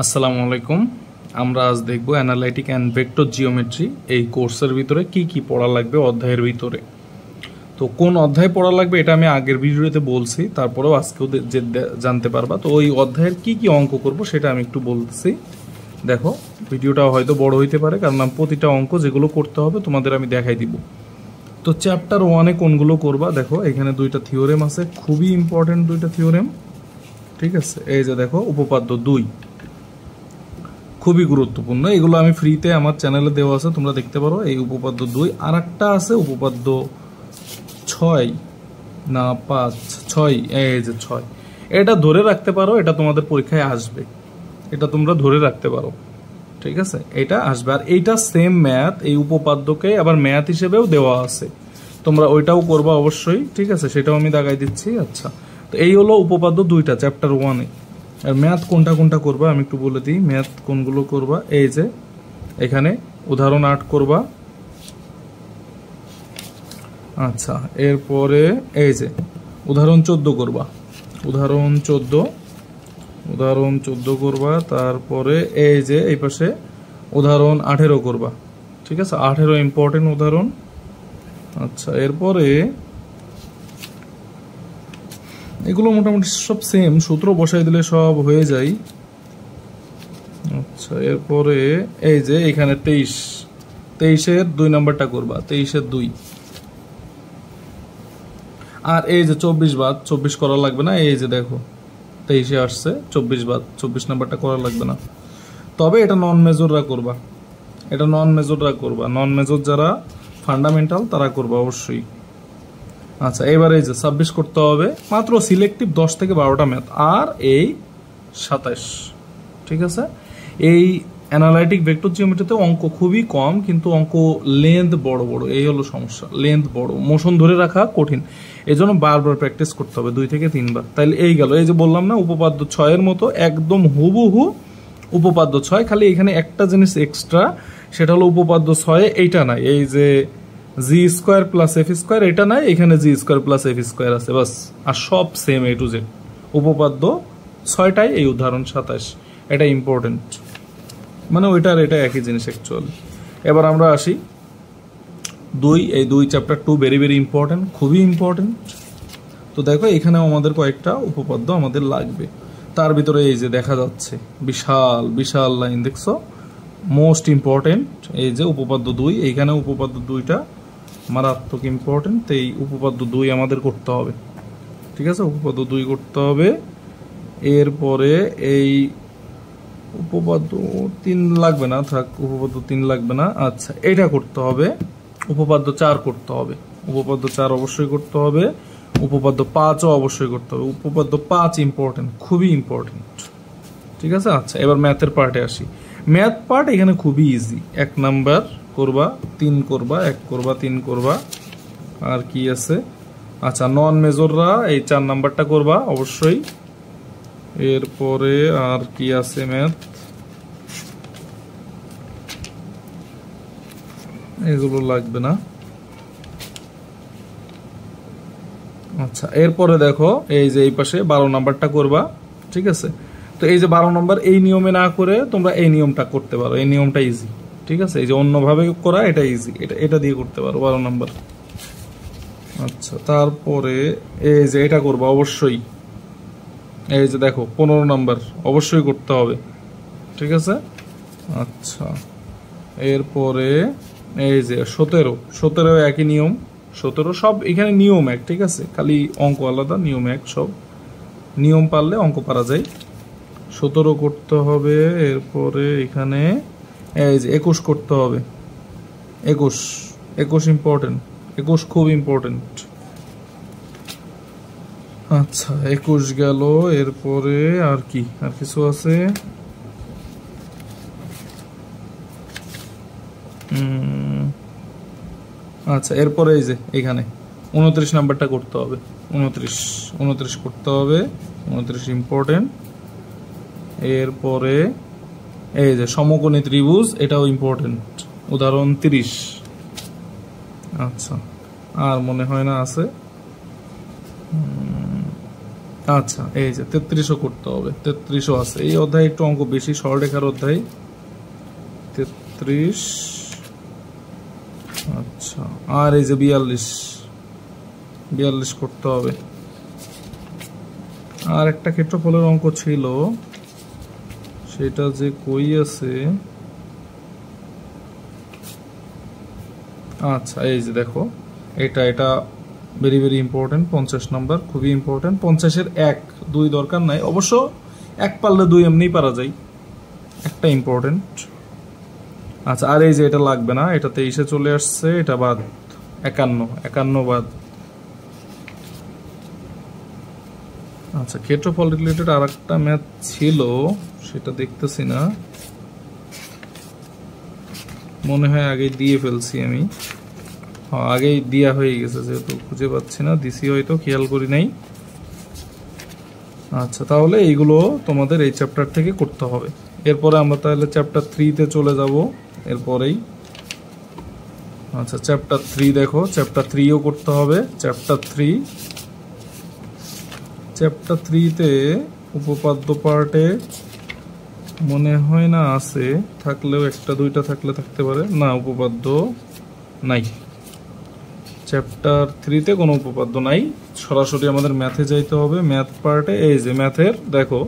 আসসালামু আলাইকুম। আমরা আজ দেখব অ্যানালাইটিক অ্যান্ড ভেক্টর জিওমেট্রি এই কোর্সের ভিতরে কি কি পড়া লাগবে অধ্যায়ের ভিতরে। তো কোন অধ্যায় পড়া লাগবে এটা আমি আগের ভিডিওতে বলছি, তারপরেও আজকেও জানতে পারবা। তো ওই অধ্যায়ের কি কি অঙ্ক করব সেটা আমি একটু বলতেছি। দেখো, ভিডিওটা হয়তো বড় হইতে পারে, কারণ আমি প্রতিটা অঙ্ক যেগুলো করতে হবে তোমাদের আমি দেখাই দিব। তো চ্যাপ্টার 1-এ কোনগুলো করবা, দেখো এখানে দুইটা থিওরেম আছে, খুবই ইম্পর্টেন্ট দুইটা থিওরেম। ঠিক আছে, এই যে দেখো উপপাদ্য 2 খুবই গুরুত্বপূর্ণ, এগুলো আমি ফ্রিতে আমার চ্যানেলে দেওয়া আছে, তোমরা দেখতে পারো। এই উপপাদ্য 2 আর একটা আছে উপপাদ্য 6 না 5, 6, এই যে 6, এটা ধরে রাখতে পারো, এটা তোমাদের পরীক্ষায় আসবে, এটা তোমরা ধরে রাখতে পারো। ঠিক আছে, এটা আসবে। আর এইটা সেম ম্যাথ, এই উপপাদ্যকে আবার ম্যাথ হিসেবেও দেওয়া আছে, তোমরা ওইটাও করবা অবশ্যই। ঠিক আছে, সেটাও আমি দাগাই দিচ্ছি। আচ্ছা, তো এই হলো উপপাদ্য 2টা চ্যাপ্টার 1-এ। আর ম্যাথ কোনটা কোনটা করবা আমি একটু বলে দিই, ম্যাথ কোনগুলো করবা। এই যে এখানে উদাহরণ 8 করবা। আচ্ছা, এরপরে এই যে উদাহরণ 14 করবা, উদাহরণ 14 করবা। তারপরে এই যে এই পাশে উদাহরণ 18 করবা। ঠিক আছে, 18 ইম্পর্টেন্ট উদাহরণ। আচ্ছা, এরপরে এগুলো মোটামুটি সব সেম, সূত্র বসাই দিলে সব হয়ে যায়। আচ্ছা, এরপরে এই যে এখানে 23-এর 2 নাম্বারটা করবা, 23-এর 2। আর এই যে 24 বাদ, 24 করা লাগবে না। এই যে দেখো 23-এ আসছে, 24 বাদ, 24 নাম্বারটা করা লাগবে না। তবে এটা নন মেজররা করবা, এটা নন মেজররা করবা, নন মেজর যারা ফান্ডামেন্টাল তারা করবা অবশ্যই। আচ্ছা, এবারে এই যে 26 করতে হবে, মাত্র সিলেক্টিভ 10 থেকে 12টা ম্যাথ, আর এই 27। ঠিক আছে, এই অ্যানালাইটিক ভেক্টর জিওমেট্রিতে অঙ্ক খুবই কম, কিন্তু অঙ্ক লেন্থ বড় বড়, এই হলো সমস্যা, লেন্থ বড়, মোশন ধরে রাখা কঠিন, এই জন্য বারবার প্র্যাকটিস করতে হবে, 2 থেকে 3 বার। তাইলে এই গেল, এই যে বললাম না উপপাদ্য 6-এর মতো একদম হুবহু উপপাদ্য 6, খালি এখানে একটা জিনিস এক্সট্রা, সেটা হলো উপপাদ্য 6-এ এইটা নাই, এই যে G square plus F square এটা নাই, এখানে G square plus F square আছে বাস। আর সব সেম এ টু জেড, উপপাদ্য 6টাই এই উদাহরণ 27, এটা ইম্পর্টেন্ট, মানে ওইটা আর এটা একই জিনিস অ্যাকচুয়ালি। এবার আমরা আসি 2, এই 2 চ্যাপ্টার 2 ভেরি ভেরি ইম্পর্টেন্ট, খুবই ইম্পর্টেন্ট। তো দেখো এখানেও আমাদের কয়েকটা উপপাদ্য আমাদের লাগবে, তার ভিতরে এই যে দেখা যাচ্ছে বিশাল বিশাল লাইন, দেখছো, মোস্ট ইম্পর্টেন্ট এই যে উপপাদ্য 2, এইখানে উপপাদ্য 2টা মারাত্মক ইম্পর্টেন্ট, এই উপপাদ্য 2 আমাদের করতে হবে। ঠিক আছে, উপপাদ্য 2 করতে হবে। এরপরে এই উপপাদ্য 3 লাগবে না, থাক, উপপাদ্য 3 লাগবে না। আচ্ছা, এটা করতে হবে, উপপাদ্য 4 করতে হবে, উপপাদ্য 4 অবশ্যই করতে হবে, উপপাদ্য 5ও অবশ্যই করতে হবে। উপপাদ্য 5 ইম্পর্টেন্ট, খুবই ইম্পর্টেন্ট। ঠিক আছে, আচ্ছা এবার ম্যাথের পার্টে আসি। ম্যাথ পার্ট এখানে খুবই ইজি, 1 নাম্বার করবা, 3 করবা, 1 করবা, 3 করবা, আর কি আছে। আচ্ছা, নন মেজররা এই 4 নাম্বারটা করবা অবশ্যই। এরপরে আর কি আছে, ম্যাথ এগুলো লাগবে না। আচ্ছা, এরপরে দেখো এই যে এই পাশে 12 নাম্বারটা করবা। ঠিক আছে, তো এই যে 12 নম্বর এই নিয়মে না করে তোমরা এই নিয়মটা করতে পারো, এই নিয়মটা ইজি। ঠিক আছে, এই যে অন্যভাবে করা এটা ইজি, এটা দিয়ে করতে পারো 12 নম্বর। আচ্ছা, তারপরে এই যে এটা করবা অবশ্যই, এই যে দেখো 15 নম্বর অবশ্যই করতে হবে। ঠিক আছে, আচ্ছা এরপরে এই যে 17 একই নিয়ম, 17 সব এখানে নিয়ম এক। ঠিক আছে, খালি অঙ্ক আলাদা, নিয়ম এক, সব নিয়ম পারলে অঙ্ক পারা যায়। 17 করতে হবে। এরপরে এখানে এই যে 21 করতে হবে, 21 ইম্পর্টেন্ট, 21 খুব ইম্পর্টেন্ট। আচ্ছা, 21 গেল। এরপরে আর কি, আর কিছু আছে? আচ্ছা, এরপরে এই যে এখানে 29 নাম্বারটা করতে হবে, 29 করতে হবে, 29 ইম্পর্টেন্ট। এরপরে এই যে সমকোণী ত্রিভুজ, এটাও ইম্পর্টেন্ট, উদাহরণ 30। আচ্ছা, আর মনে হয় না আছে, আচ্ছা, এই যে 33ও করতে হবে, 33ও আছে। এই অধ্যায় একটু অঙ্ক বেশি, সরলরেখার অধ্যায়। 33। আচ্ছা, আর এই যে 42 করতে হবে। আর একটা ক্ষেত্রফলের অঙ্ক ছিল, সেটা যে কই আছে। আচ্ছা, এই যে দেখো, এটা ভেরি ভেরি ইম্পর্টেন্ট। 50 নাম্বার খুবই ইম্পর্টেন্ট। 50-এর 1 2 দরকার নাই, অবশ্য 1 পারলে 2 এমনিই পারা যায়, একটা ইম্পর্টেন্ট। আচ্ছা, আর এই যে এটা লাগবে না, এটা 23-এ চলে আসছে, এটা বাদ। 51 বাদ। আচ্ছা, ক্ষেত্রফল রিলেটেড আর একটা ম্যাথ ছিল, সেটা দেখতেছি না, মনে হয় আগেই দিয়ে ফেলছি আমি। হ্যাঁ, আগেই দেওয়া হয়ে গেছে, যেহেতু খুঁজে পাচ্ছি না, দিছি হয়তো, খেয়াল করি নাই। আচ্ছা, তাহলে এইগুলো তোমাদের এই চ্যাপ্টার থেকে করতে হবে। এরপরে আমরা তাহলে চ্যাপ্টার 3-তে চলে যাব এরপরেই। আচ্ছা, চ্যাপ্টার 3 দেখো, চ্যাপ্টার 3ও করতে হবে। চ্যাপ্টার 3-তে উপপাদ্য পার্টে মনে হয় না আছে, থাকলেও একটা দুইটা থাকলে থাকতে পারে, না উপপাদ্য নাই। চ্যাপ্টার 3-তে কোনো উপপাদ্য নাই, সরাসরি আমাদের ম্যাথে যাইতে হবে। ম্যাথ পার্টে এই যে ম্যাথের দেখো,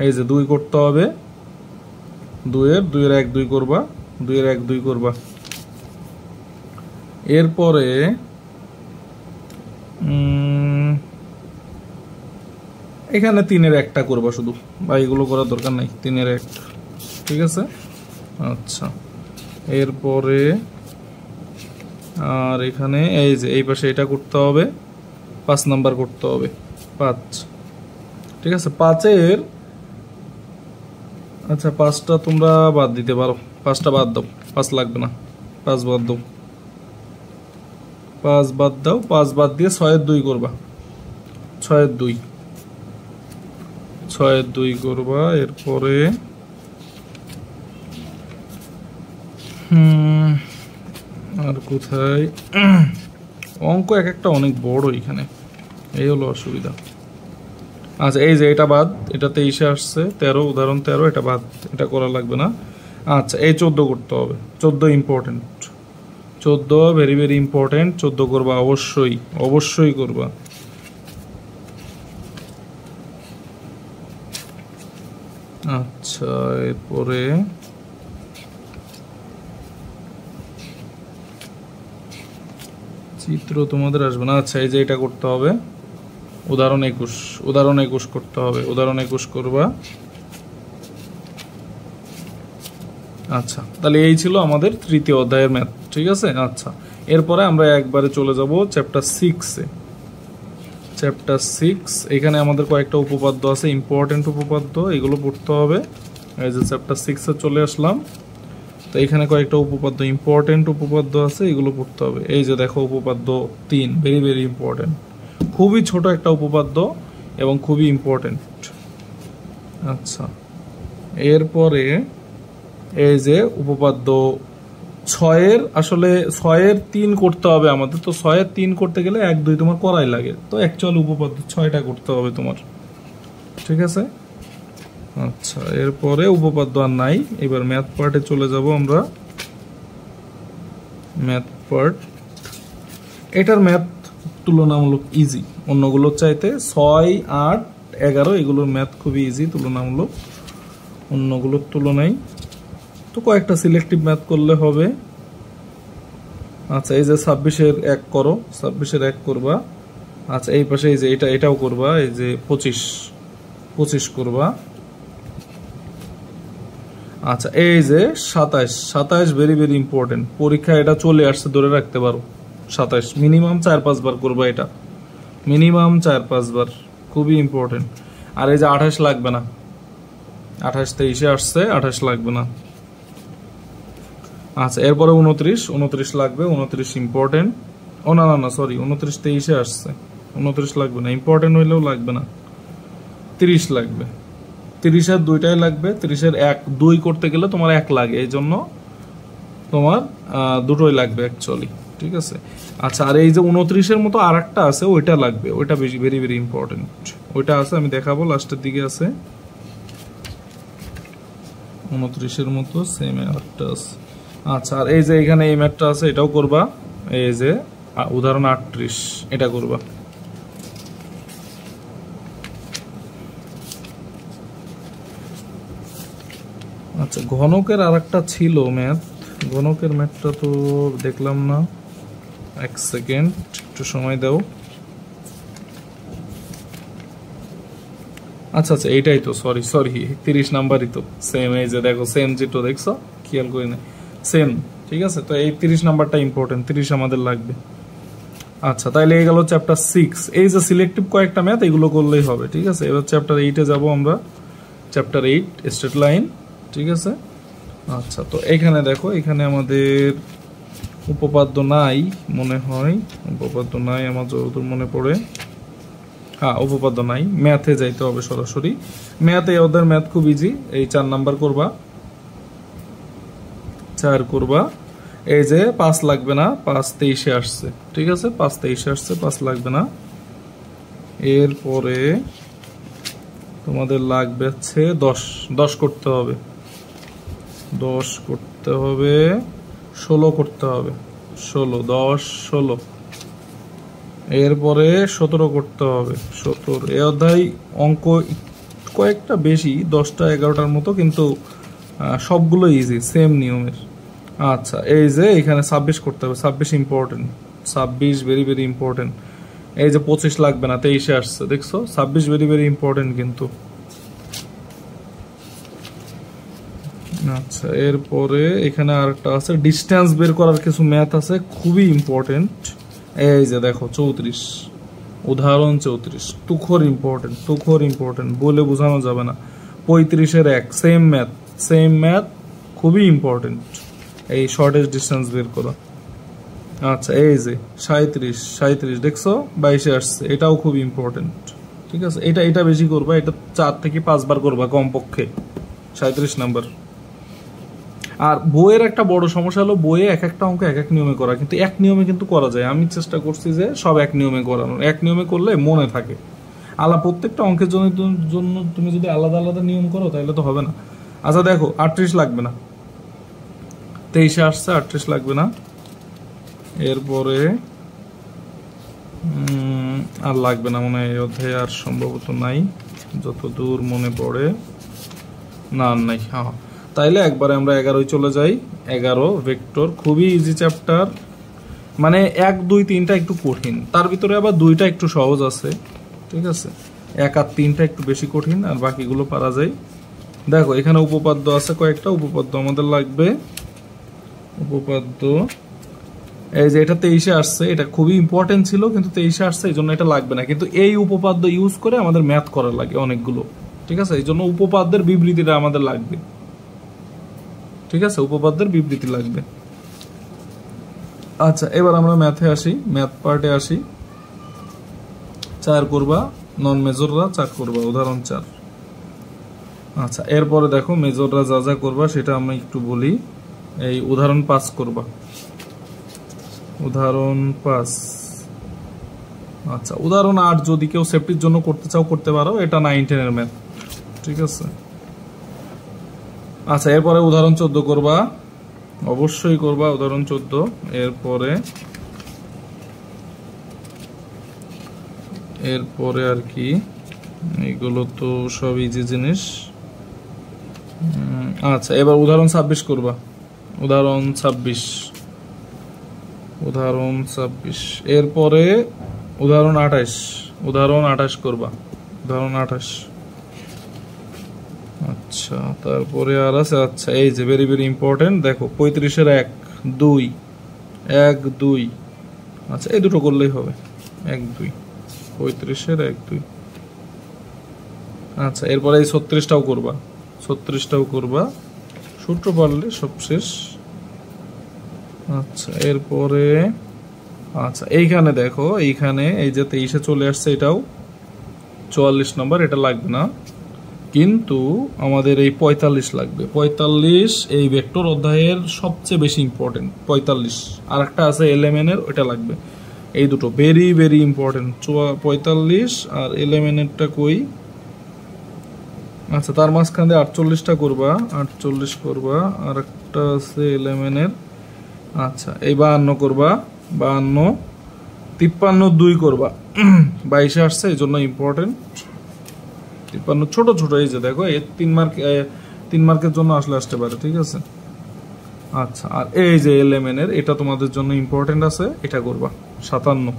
এই যে 2 করতে হবে, 2-এর 1 2 করবা, 2-এর 1 2 করবা। এরপরে এখানে 3-এর 1টা করবা শুধু, বা এগুলো করার দরকার নাই, 3-এর 1, ঠিক আছে। আচ্ছা, এরপরে আর এখানে এই যে এই পাশে এটা করতে হবে, 5 নাম্বার করতে হবে, 5, ঠিক আছে। 5-এর আচ্ছা 5টা তোমরা বাদ দিতে পারো, 5টা বাদ দাও, 5 লাগবে না, 5 বাদ দাও, 5 বাদ দাও। 5 বাদ দিয়ে 6-এর 2 করবা, 6-এর 2 করবা। এরপরে আর কোথায় অঙ্ক এক একটা অনেক বড়, এখানে এই হলো অসুবিধা। আচ্ছা, এই যে এটা বাদ, এটা 23-এ আসছে, 13 উদাহরণ 13, এটা বাদ, এটা করা লাগবে না। আচ্ছা, এই 14 করতে হবে, 14 ইম্পর্টেন্ট, 14 ভেরি ভেরি ইম্পর্টেন্ট, 14 করবা, অবশ্যই করবা। আচ্ছা, এরপরে চিত্র তোমাদের আসবে না। আচ্ছা, এই যে এটা করতে হবে, উদাহরণ 21 করতে হবে, উদাহরণ 21 করবা। আচ্ছা, তাহলে এই ছিল আমাদের 3য় অধ্যায়ের ম্যাথ, ঠিক আছে। আচ্ছা, এরপরে আমরা একবারে চলে যাব চ্যাপ্টার 6-এ। চ্যাপ্টার 6, এখানে আমাদের কয়েকটা উপপাদ্য আছে, ইম্পর্টেন্ট উপপাদ্য, এগুলো পড়তে হবে। এই যে চ্যাপ্টার 6-এ চলে আসলাম, তো এখানে কয়েকটা উপপাদ্য, ইম্পর্টেন্ট উপপাদ্য আছে, এগুলো পড়তে হবে। এই যে দেখো, উপপাদ্য 3 ভেরি ভেরি ইম্পর্টেন্ট, খুবই ছোট একটা উপপাদ্য এবং খুবই ইম্পর্টেন্ট। আচ্ছা, এরপরে এই যে উপপাদ্য 6-এর, আসলে 6-এর 3 করতে হবে আমাদের, তো 6-এর 3 করতে গেলে 1 2 তোমার করাই লাগে, তো অ্যাকচুয়ালি উপপাদ্য 6টা করতে হবে তোমার, ঠিক আছে। আচ্ছা, এরপরে উপপাদ্য আর নাই, এবার ম্যাথ পার্টে চলে যাব আমরা। ম্যাথ পার্ট, এটার ম্যাথ তুলনামূলক ইজি অন্যগুলোর চাইতে। 6 8 11 এগুলোর ম্যাথ খুবই ইজি তুলনামূলক অন্যগুলোর তুলনায়, তো কয়েকটা সিলেক্টিভ ম্যাথ করলে হবে। আচ্ছা, এই যে 26-এর 1 করো, 26-এর 1 করবা। আচ্ছা, এই পাশে এই যে এটাও করবা, এই যে 25 করবা। আচ্ছা, এই যে 27 ভেরি ভেরি ইম্পর্টেন্ট, পরীক্ষা এটা চলে আসছে, ধরে রাখতে পারো। 27 মিনিমাম 4-5 বার করবা, এটা মিনিমাম 4-5 বার, খুবই ইম্পর্টেন্ট। আর এই যে 28 লাগবে না, 28 23-এ আসছে, 28 লাগবে না। আচ্ছা, এরপরে 29 লাগবে, 29 ইম্পর্টেন্ট। ও না, সরি, 29 23-এ আসছে, 29 লাগবে না, ইম্পর্টেন্ট হইলেও লাগবে না। 30 লাগবে, 30-এর 2টাই লাগবে, 30-এর 1 2 করতে গেলে তোমার 1 লাগে, এই জন্য তোমার 2টোই লাগবে অ্যাকচুয়ালি। ঠিক আছে। আচ্ছা, আর এই যে 29-এর মতো আর একটা আছে, ওইটা লাগবে, ওইটা বেশি ভেরি ভেরি ইম্পর্টেন্ট। ওইটা আছে, আমি দেখাবো, লাস্টের দিকে আছে 29-এর মতো সেম একটা আছে। আচ্ছা, আর এই যে এখানে এই ম্যাথটা আছে, এটাও করবা। এই যে উদাহরণ 38, এটা করবা। আচ্ছা, ঘনকের আর একটা ছিল ম্যাথ, ঘনকের ম্যাথটা তো দেখলাম না, এক সেকেন্ড একটু সময় দাও। আচ্ছা আচ্ছা, এইটাই তো, সরি 30 নাম্বারই তো, সেম। এই যে দেখো সেম, যেটা দেখছো খেয়াল করি না, সেম। ঠিক আছে, তো এই 30 নাম্বারটা ইম্পর্টেন্ট, 30 আমাদের লাগবে। আচ্ছা, তাইলে এই গেল চ্যাপ্টার 6। এই যে সিলেক্টিভ কয়েকটা ম্যাথ, এগুলো করলেই হবে। ঠিক আছে, এবার চ্যাপ্টার 8-এ যাব আমরা। Chapter 8 straight line. ঠিক আছে। আচ্ছা, তো এখানে দেখো, এখানে আমাদের উপপাদ্য নাই মনে হয়, উপপাদ্য নাই আমার যতদূর মনে পড়ে। হ্যাঁ, উপপাদ্য নাই, ম্যাথে যাইতে হবে সরাসরি। ম্যাথে ওদের ম্যাথ খুব ইজি। এই 4 নাম্বার করবা, 4 করবা। এই যে 5 লাগবে না, 5 23-এ আসছে। ঠিক আছে, 5 23-এ আসছে, 5 লাগবে না। এরপরে তোমাদের লাগবে হচ্ছে 10 করতে হবে, 10 করতে হবে, 16 করতে হবে, 16 10 16। এরপরে 17 করতে হবে, 17। এই অধ্যায় অঙ্ক কয়েকটা বেশি, 10টা 11টার মতো, কিন্তু সবগুলো ইজি, সেম নিয়মের। আচ্ছা, এই যে এখানে 26 করতে হবে, 26 ইম্পর্টেন্ট, 26 ভেরি ভেরি ইম্পর্টেন্ট। এই যে 25 লাগবে না, 23-এ আসছে, দেখছো 26 ভেরি ভেরি ইম্পর্টেন্ট কিন্তু। আচ্ছা, এরপরে এখানে আরেকটা আছে, ডিস্টেন্স বের করার কিছু ম্যাথ আছে, খুবই ইম্পর্টেন্ট। এই যে দেখো 34, উদাহরণ 34, তুখর ইম্পর্টেন্ট, বলে বোঝানো যাবে না। 35-এর 1, সেম ম্যাথ, খুবই ইম্পর্টেন্ট, এই শর্টেস্ট ডিস্টেন্স বের করা। আচ্ছা, এই যে 37 দেখছো 22-এ আসছে, এটাও খুব ইম্পর্টেন্ট। ঠিক আছে, এটা বেশি করবা, এটা 4 থেকে 5 বার করবা কমপক্ষে, 37 নাম্বার। আর বইয়ের একটা বড় সমস্যা হলো, বইয়ে এক একটা অঙ্ক এক এক নিয়মে করা, কিন্তু এক নিয়মে কিন্তু করা যায়। আমি চেষ্টা করছি যে সব এক নিয়মে করানোর, এক নিয়মে করলে মনে থাকে। প্রত্যেকটা অঙ্কের জন্য তুমি যদি আলাদা আলাদা নিয়ম করো তাহলে তো হবে না। আচ্ছা দেখো, 38 লাগবে না, 23-এ আসছে, 38 লাগবে না। এরপরে আর লাগবে না মনে হয়, এই অধ্যায়ে আর সম্ভবত নাই, যতদূর মনে পড়ে না, নাই। হ্যাঁ, তাইলে একবারে আমরা 11-য় চলে যাই। 11 ভেক্টর, খুবই ইজি চ্যাপ্টার, মানে 1 2 3টা একটু কঠিন, তার ভিতরে আবার 2টা একটু সহজ আছে। ঠিক আছে, 1 আর 3টা একটু বেশি কঠিন, আর বাকিগুলো পারা যায়। দেখো এখানে উপপাদ্য আছে কয়েকটা, উপপাদ্য আমাদের লাগবে। উপপাদ্য এই যে এটা 23-এ আসছে, এটা খুবই ইম্পর্টেন্ট ছিল, কিন্তু 23-এ আসছে, এই জন্য এটা লাগবে না। কিন্তু এই উপপাদ্য ইউজ করে আমাদের ম্যাথ করা লাগে অনেকগুলো। ঠিক আছে, এই জন্য উপপাদ্যের বিবৃতিটা আমাদের লাগবে। ঠিক আছে, উপপাদ্যের বিবৃতি লাগবে। আচ্ছা, এবার আমরা ম্যাথে আসি, ম্যাথ পার্টে আসি। 4 করবা, নন মেজররা 4 করবা, উদাহরণ 4। আচ্ছা, এরপরে দেখো মেজররা যা যা করবা সেটা আমি একটু বলি। এই উদাহরণ 5 করবা, উদাহরণ 5। আচ্ছা, উদাহরণ 8 যদি কেউ সেফটির জন্য করতে চাও করতে পারো, এটা 9-10-এর ম্যাথ। ঠিক আছে। আচ্ছা, এরপরে উদাহরণ 14 করবা, অবশ্যই করবা উদাহরণ 14। এরপরে আর কি, এগুলো তো সব ইজি জিনিস। আচ্ছা, এবার উদাহরণ 26 করবা, উদাহরণ 26, এরপরে উদাহরণ 28 করবা, উদাহরণ 28। আচ্ছা, তারপরে আর আছে, আচ্ছা এই যে ভেরি ভেরি ইম্পর্টেন্ট, দেখো 35-এর 1 2, আচ্ছা এই দুটো করলেই হবে, 1 2, 35-এর 1 2। আচ্ছা, এরপরে এই 36টাও করবা, সূত্র পারলে সব শেষ। আচ্ছা, এরপরে আচ্ছা এইখানে দেখো, এইখানে এই যে 23-এ চলে আসছে, এটাও 44 নম্বর, এটা লাগবে না। কিন্তু আমাদের এই 45 লাগবে। 45 এই ভেক্টর অধ্যায়ের সবচেয়ে বেশি ইম্পর্টেন্ট। 45 আর একটা আছে এলএমএন-এর, ওটা লাগবে। এই দুটো ভেরি ভেরি ইম্পর্টেন্ট। 45 আর এলএমএন-এরটা কই? আচ্ছা, তার মাঝখানে 48টা করবা, 48 করবা। আর একটা আছে এলএমএন-এর। আচ্ছা, এই 52 করবা, 52, 53 2 করবা। 22 আসছে, এই জন্য ইম্পর্টেন্ট। 53 ছোট ছোট, এই যে দেখো, এই 3 মার্কের জন্য আসতে পারে, ঠিক আছে। আচ্ছা, আর এই যে এলএমএন-এর, এটা তোমাদের জন্য ইম্পর্টেন্ট আছে, এটা করবা 57,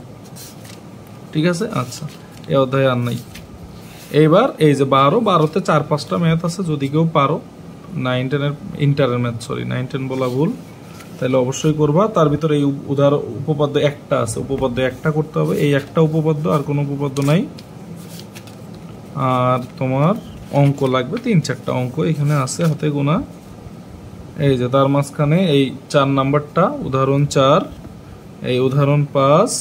ঠিক আছে। আচ্ছা, এই অধ্যায়ে আর নাই। এইবার এই যে 12তে 4-5টা ম্যাথ আছে, যদি কেউ পারো 9-10-এর ইন্টারের ম্যাথ, সরি 9-10 বলা ভুল, তাহলে অবশ্যই করবা। তার ভিতরে এই উপপাদ্য একটা আছে, উপপাদ্য একটা করতে হবে, এই একটা উপপাদ্য, আর কোনো উপপাদ্য নাই। আর তোমার অঙ্ক লাগবে 3-4টা অঙ্ক এখানে আছে হাতে গোনা। এই যে তার মাঝখানে এই 4 নাম্বারটা, উদাহরণ 4, এই উদাহরণ 5,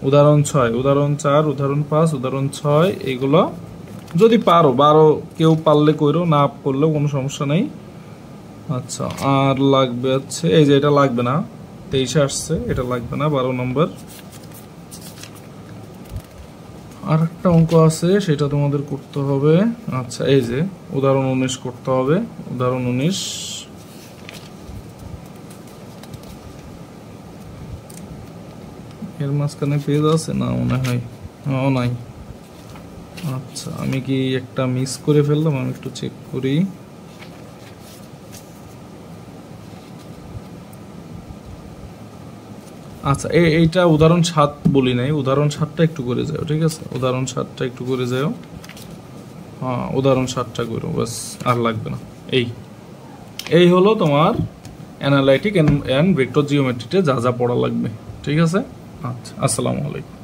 উদাহরণ 6, উদাহরণ 4, উদাহরণ 5, উদাহরণ 6, এইগুলো যদি পারো, 12 কেউ পারলে কইরো, না করলেও কোনো সমস্যা নেই। আচ্ছা, আর লাগবে হচ্ছে এই যে, এটা লাগবে না, 23 আসছে, এটা লাগবে না, 12 নম্বর। আর একটা অঙ্ক আছে, সেটা তোমাদের করতে হবে। আচ্ছা, এই যে উদাহরণ 19 করতে হবে, উদাহরণ 19। এর মাঝখানে পেজ আছে না মনে হয়, নাই। আচ্ছা, আমি কি একটা মিস করে ফেললাম? আমি একটু চেক করি। আচ্ছা, এইটা উদাহরণ 7 বলি নাই, উদাহরণ 7টা একটু করে যাও, ঠিক আছে। উদাহরণ 7টা একটু করে যাও, হ্যাঁ, উদাহরণ 7টা করো, বাস, আর লাগবে না। এই হলো তোমার অ্যানালাইটিক অ্যান্ড ভেক্টর জিওমেট্রিতে যা যা পড়া লাগবে, ঠিক আছে। আচ্ছা, আসসালামু আলাইকুম।